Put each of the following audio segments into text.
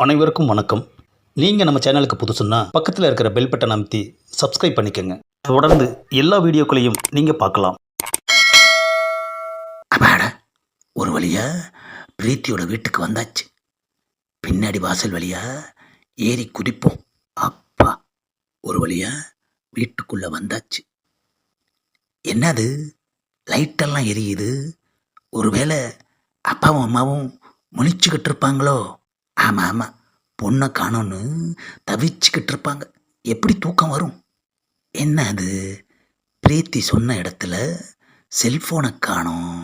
அனைவருக்கும் வணக்கம். நீங்கள் நம்ம சேனலுக்கு புதுசுன்னா பக்கத்தில் இருக்கிற பெல் பட்டன் அமைத்தி சப்ஸ்கிரைப் பண்ணிக்கோங்க. தொடர்ந்து எல்லா வீடியோக்களையும் நீங்கள் பார்க்கலாம். அப்பாடா, ஒரு வழியா பிரீத்தியோட வீட்டுக்கு வந்தாச்சு. பின்னாடி வாசல் வழியா ஏறி குதிப்போம். அப்பா, ஒரு வழியா வீட்டுக்குள்ள வந்தாச்சு. என்னது, லைட்டெல்லாம் எரியுது? ஒருவேளை அப்பாவும் அம்மாவும் முழிச்சுக்கிட்டு இருப்பாங்களோ? ஆமாம் ஆமாம், பொண்ணை காணோன்னு தவிச்சுக்கிட்டு இருப்பாங்க. எப்படி தூக்கம் வரும்? என்ன அது, பிரீத்தி சொன்ன இடத்துல செல்ஃபோனை காணோம்.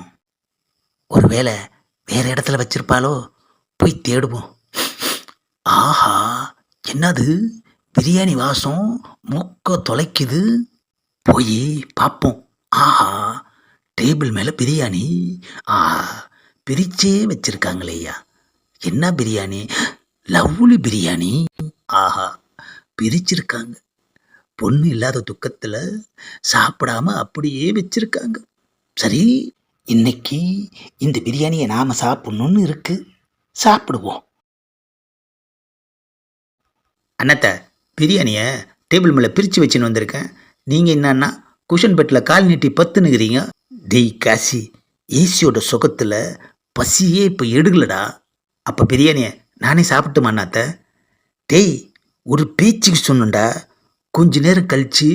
ஒருவேளை வேற இடத்துல வச்சிருப்பாளோ? போய் தேடுவோம். ஆஹா, என்னது, பிரியாணி வாசம் மூக்க தொலைக்குது. போய் பார்ப்போம். ஆஹா, டேபிள் மேலே பிரியாணி. ஆஹா, பிரிச்சே வச்சிருக்காங்களேயா. என்ன பிரியாணி? லவ்லி பிரியாணி. ஆஹா, பிரிச்சிருக்காங்க. பொண்ணு இல்லாத துக்கத்தில் சாப்பிடாம அப்படியே வச்சிருக்காங்க. சரி, இன்னைக்கு இந்த பிரியாணியை நாம் சாப்பிடணும்னு இருக்கு. சாப்பிடுவோம். அண்ணத்தை, பிரியாணியை டேபிள் மேலே பிரித்து வச்சுன்னு வந்திருக்கேன். நீங்கள் என்னன்னா குஷன் பெட்டில் கால் நீட்டி பத்துனுக்கிறீங்க. டெய் காசி, ஏசியோட சுகத்தில் பசியே இப்போ எடுக்கலடா. அப்போ பிரியாணியை நானே சாப்பிட்டுமா அண்ணாத்த? டேய், ஒரு பேச்சுக்கு சொன்னண்டா, கொஞ்ச நேரம் கழித்து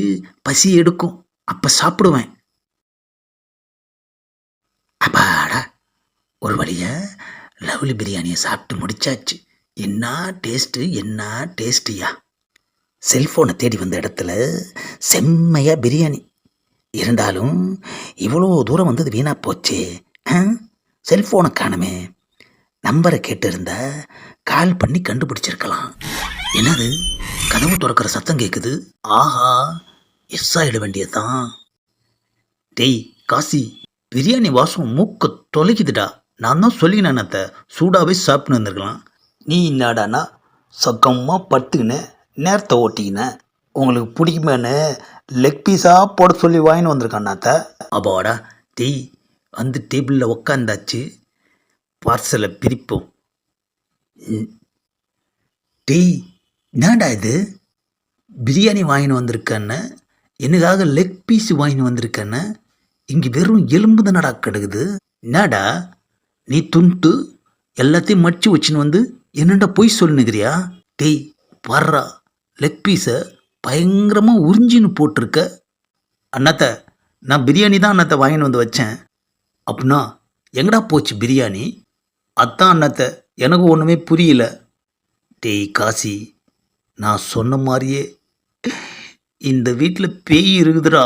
பசி எடுக்கும், அப்போ சாப்பிடுவேன். அப்பாடா, ஒரு வழியா லவ்லி பிரியாணியை சாப்பிட்டு முடிச்சாச்சு. என்ன டேஸ்ட்டு, என்ன டேஸ்டியா. செல்ஃபோனை தேடி வந்த இடத்துல செம்மையாக பிரியாணி இருந்தாலும் இவ்வளோ தூரம் வந்தது வீணாக போச்சே. செல்ஃபோனை காணுமே. நம்பரை கேட்டிருந்தா கால் பண்ணி கண்டுபிடிச்சிருக்கலாம். என்னது, கதவு திறக்கிற சத்தம் கேட்குது. ஆஹா, எஸ் ஆகிட வேண்டியதுதான். டேய் காசி, பிரியாணி வாசம் மூக்க தொலைக்குதுடா. நான் தான் சொல்லினேன் அத்தை, சூடாகவே சாப்பிட்டு வந்துருக்கலாம். நீ என்னடானா சக்கமாக படுத்துக்கின நேரத்தை ஓட்டிக்கினேன். உங்களுக்கு பிடிக்குமேனு லெக் பீஸாக போட சொல்லி வாங்கின்னு வந்திருக்கான் அத்தை. அப்பாடா, டேய் வந்து டேபிளில் உக்காந்தாச்சு, பார்சலை பிரிப்போம். டேய், என்னடா இது, பிரியாணி வாங்கின்னு வந்திருக்கேன்னு, எனக்காக லெக் பீஸ் வாங்கின்னு வந்திருக்கேன்னு, இங்கே வெறும் எலும்பு தானடா கிடக்குது. என்னடா நீ துண்டு எல்லாத்தையும் மடிச்சு வச்சுன்னு வந்து என்னண்டா போய் சொல்லுனுக்கிறியா? டேய் வர்றா, லெக் பீஸை பயங்கரமாக உறிஞ்சின்னு போட்டிருக்க. அண்ணாத்த, நான் பிரியாணி தான் அண்ணாத்த வாங்கின்னு வந்து வச்சேன். அப்படின்னா எங்கடா போச்சு பிரியாணி? அதான் அண்ணாத்த, எனக்கு ஒன்றுமே புரியல. டேய் காசி, நான் சொன்ன மாதிரியே இந்த வீட்டில் பேய் இருக்குதுடா.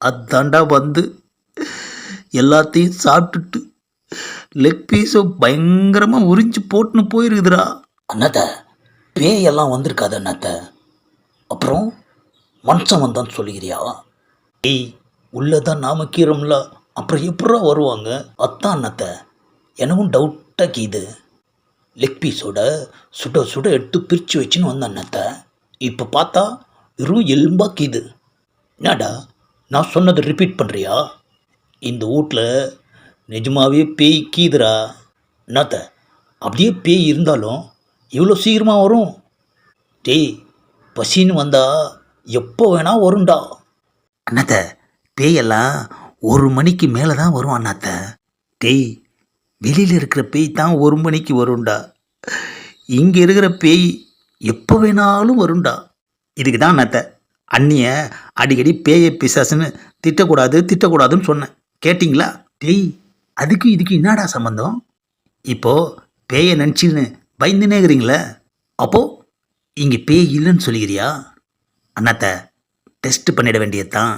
அதாண்டா வந்து எல்லாத்தையும் சாப்பிட்டுட்டு லெக் பீஸை பயங்கரமாக உறிஞ்சி போட்டுன்னு போயிருக்குதுடா. அண்ணாத்த, பேயெல்லாம் வந்திருக்காது அண்ணாத்த. அப்புறம் மனுஷன் வந்தான்னு சொல்லிக்கிறியா? டேய், உள்ளதான் நாம கீரோம்ல, அப்புறம் எப்படா வருவாங்க? அதான் அண்ணாத்த, எனக்கும் டவுட்டாக கீது. லெக் பீஸோட சுட சுட எடுத்து பிரித்து வச்சுன்னு வந்த அண்ணாத்த, இப்போ பார்த்தா வெறும் எலும்பாக கீது. என்னடா நான் சொன்னதை ரிப்பீட் பண்ணுறியா? இந்த வீட்டில் நிஜமாகவே பேய் கீதுரா. அண்ணாத்த, அப்படியே பேய் இருந்தாலும் இவ்வளோ சீக்கிரமாக வரும்? டேய், பசின்னு வந்தா எப்போ வேணா வரும்டா. அண்ணாத்த, பேயெல்லாம் 1 மணிக்கு மேலே தான் வரும் அண்ணாத்த. டேய், வெளியில் இருக்கிற பேய் தான் 1 மணிக்கு வரும்டா. இங்கே இருக்கிற பேய் எப்போ வேணாலும் வரும்டா. இதுக்கு தான் அண்ணாத்த அண்ணிய அடிக்கடி பேயை பிசாசுன்னு திட்டக்கூடாதுன்னு சொன்னேன். கேட்டிங்களா? டேய், அதுக்கு இதுக்கு என்னடா சம்மந்தம்? இப்போது பேயை நினச்சின்னு பயந்துனே இருக்கிறீங்களே, அப்போது இங்கே பேய் இல்லைன்னு சொல்லிக்கிறியா? அண்ணாத்த, டெஸ்ட் பண்ணிட வேண்டியது தான்.